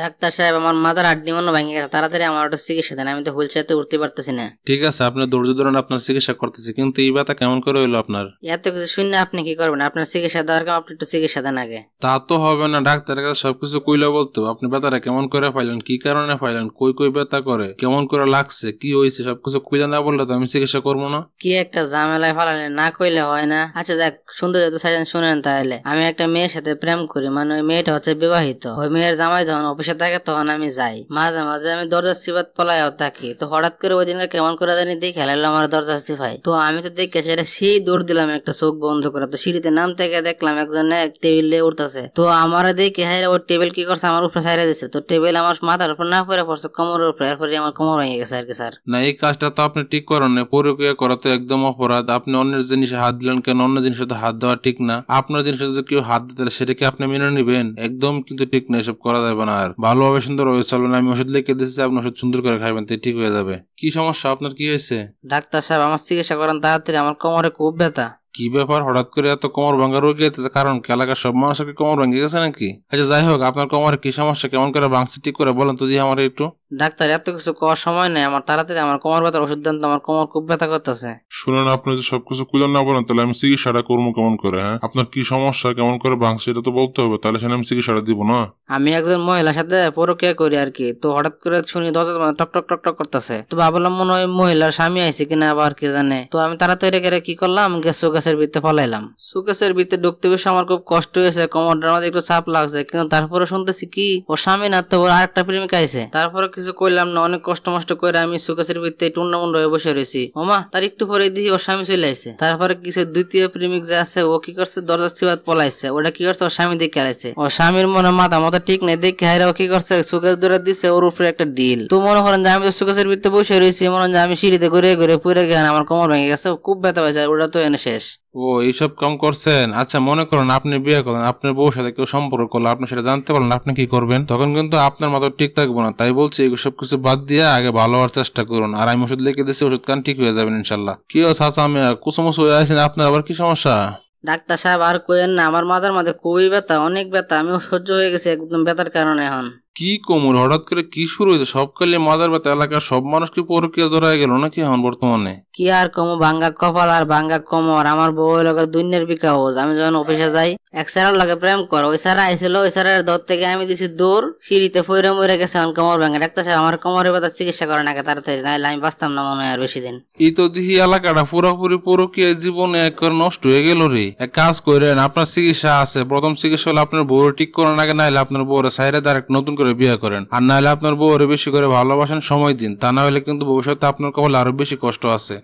Doctor সাহেব, আমার মাথার হাড্ডি মনে ভেঙে গেছে, তাড়াতাড়ি আমার একটু চিকিৎসা দেন, আমি তো হুইল চেয়ারতে উঠতে পারতেছি না। ঠিক আছে, আপনি ধৈর্য ধরেন, আপনার চিকিৎসা করতেছি। কিন্তু এই ব্যথা কেমন করে হইলো আপনার? এত কিছু শুনে আপনি কি করবেন? আপনার চিকিৎসা দেওয়ার কারণ আপনি একটু চিকিৎসা দেন আগে। তা তো হবে না, ডাক্তারের কাছে সবকিছু কইলে বলতো। আপনি ব্যথাটা কেমন করে পাইলেন, কি কারণে পাইলেন, কই কই ব্যথা করে, কেমন করে লাগছে, কি হয়েছে, সবকিছু কইলে না বললে তো আমি চিকিৎসা করবো না। কি একটা ঝামেলায় ফালালে, না কইলে হয় না। আচ্ছা যাক, সুন্দর যেহেতু সাজেন শুনেন তাহলে। আমি একটা মেয়ের সাথে প্রেম করি, মানে ওই মেয়েটা হচ্ছে বিবাহিত। ওই মেয়ের জামাই যখন অফিসে থাকে তখন আমি যাই, মাঝে মাঝে আমি দরজার সিপাত পলাইও থাকি। তো হঠাৎ করে ওই দিনকে কেমন করে জানি দেখে হেলাইলো আমার দরজার সিপাই। তো আমি তো দেখে সেটা সেই দৌড় দিলাম একটা চোখ বন্ধ করে। তো সিঁড়িতে নাম থেকে দেখলাম একজনে টেবিলে উঠতেছে। তো আমার দেখে হ্যাঁ ওর টেবিল কি করছে, আমার উপরে সাইরে দিচ্ছে। তো টেবিল আমার মাথার উপর না পড়ে পড়ছে কোমরের উপরে, এরপরে আমার কোমর ভেঙে গেছে আর কি স্যার। না, এই কাজটা তো আপনি ঠিক করেন না। পরকীয়া করা তো একদম অপরাধ। আপনি অন্যের জিনিসে হাত দিলেন কেন? অন্য জিনিসে তো হাত দেওয়া ঠিক না। আপনার জিনিসে যদি কেউ হাত দিতে সেটা কি আপনি মেনে নিবেন? একদম কিন্তু ঠিক না, এসব করা যাবে না। আর ভালোভাবে সুন্দরভাবে চলবেন। আমি ওষুধ লিখে দিচ্ছি, আপনি ওষুধ সুন্দর করে খাবেন, তো ঠিক হয়ে যাবে। কি সমস্যা আপনার, কি হয়েছে? ডাক্তার সাহেব, আমার চিকিৎসা করেন তাড়াতাড়ি, আমার কোমরে খুব ব্যথা। কি ব্যাপার, হঠাৎ করে এত কোমর ভাঙা রোগ গেছে? কারণ কি এলাকার সব মানুষের কোমর ভেঙে গেছে নাকি? আচ্ছা যাই হোক, আপনার কোমরে কি সমস্যা, কেমন করে ভাঙছে ঠিক করে বলেন তো দিয়ে আমার একটু। ডাক্তার, এত কিছু করার সময় নেই আমার, তাড়াতাড়ি আমার কোমর ব্যথার ওষুধ দেন তো, আমার কোমর খুব ব্যথা করতেছে। শুনেন, আপনি যদি সবকিছু খুলে না বলেন তাহলে আমি চিকিৎসাটা করবো কেমন করে? হ্যাঁ, আপনার কি সমস্যা, কেমন করে ভাঙছে এটা তো বলতে হবে, তাহলে সেটা আমি চিকিৎসাটা দিব না। আমি একজন মহিলার সাথে পরকীয়া করি আর কি। তো হঠাৎ করে শুনি দরজা টক টক টক টক করতেছে। তো ভাবলাম মনে হয় মহিলার স্বামী আইছে কিনা, আবার কি জানে। তো আমি তাড়াতাড়ি করে কি করলাম, সুকেসের ভিতরে ফলাইলাম। সুকেসের ভিতরে ঢুকতে বেশ আমার খুব কষ্ট হয়েছে, কোমরটার মধ্যে একটু চাপ লাগছে। কিন্তু তারপরে শুনতেছি কি ওর স্বামী না, তো ওর আরেকটা প্রেমিকা আইছে। তারপরে কিছু কইলাম না, অনেক কষ্ট মষ্ট করে আমি সুকেসের ভিতরে টুন্ডামুন্ড হয়ে বসে রয়েছি। ওমা, তার একটু পরে দিই ওর স্বামী চলে আইছে। তারপরে কিছু দ্বিতীয় প্রেমিক যে আছে ও কি করছে, দরজার চিবাত পলাইছে। ওটা কি করছে, ওর স্বামী দেখে আলাইছে। ওর স্বামীর মনে মাথা মতো ঠিক নেই, দেখে হাইরা ও কি করছে, সুকেস ধরে দিচ্ছে ওর উপরে একটা ডিল। তো মনে করেন যে আমি তো সুকেসের ভিতরে বসে রয়েছি, মনে হয় যে আমি সিঁড়িতে ঘুরে ঘুরে পুরে গেলাম, আমার কোমর ভেঙে গেছে, খুব ব্যথা হয়েছে। ওটা তো এনে শেষ। ও, এইসব কাম করছেন? আচ্ছা মনে করেন আপনি বিয়ে করেন, আপনার বউর সাথে কেউ সম্পর্ক করলো, আপনি সেটা জানতে পারলেন, আপনি কি করবেন? তখন কিন্তু আপনার মতো ঠিক থাকবো না। তাই বলছি সব কিছু বাদ দিয়ে আগে ভালো হওয়ার চেষ্টা করুন। আর আমি ওষুধ লিখে দিচ্ছি, ওষুধ খান, ঠিক হয়ে যাবেন ইনশাল্লাহ। কি চাচা, আমি কুসুমুসু হয়ে আছেন, আপনার আবার কি সমস্যা? ডাক্তার সাহেব আর কোয়েন না, আমার মাথার মধ্যে খুবই ব্যথা, অনেক ব্যথা। আমি সহ্য হয়ে গেছি একদম ব্যথার কারণে। এখন কি কোমর হঠাৎ করে কি শুরু হয়েছে? সব খালি মাদার ব্যথা, এলাকার সব মানুষ কি পরকীয়া জড়ায় গেল নাকি এখন বর্তমানে? কি আর কমো, ভাঙ্গা কপাল আর ভাঙ্গা কোমর। আমার বউ লোক দুনিয়ার বিকাউজ। আমি যখন অফিসে যাই এক স্যারের লগে প্রেম কর, ওই স্যার আইছিল, ওই স্যারের দর থেকে আমি দিছি দৌড়, সিঁড়িতে ফইরে মরে গেছে, এখন কোমর ভাঙ্গা। ডাক্তার সাহেব, আমার কোমরের ব্যথা চিকিৎসা করে নাকি তাড়াতাড়ি, নাহলে আমি বাঁচতাম না মনে হয় আর বেশি দিন। এই তো দেখি এলাকাটা পুরোপুরি পরকীয়া জীবনে একবার নষ্ট হয়ে গেল রে। এক কাজ করেন, আপনার চিকিৎসা আছে। প্রথম চিকিৎসা হলে আপনার বউর ঠিক করেন আগে, নাহলে আপনার বউরে সাইরে ডাইরেক্ট নতুন করে বিয়ে করেন। আর নাহলে আপনার বউরে বেশি করে ভালোবাসেন, সময় দিন। তা না হলে কিন্তু ভবিষ্যতে আপনার কপালে আরো বেশি কষ্ট আছে।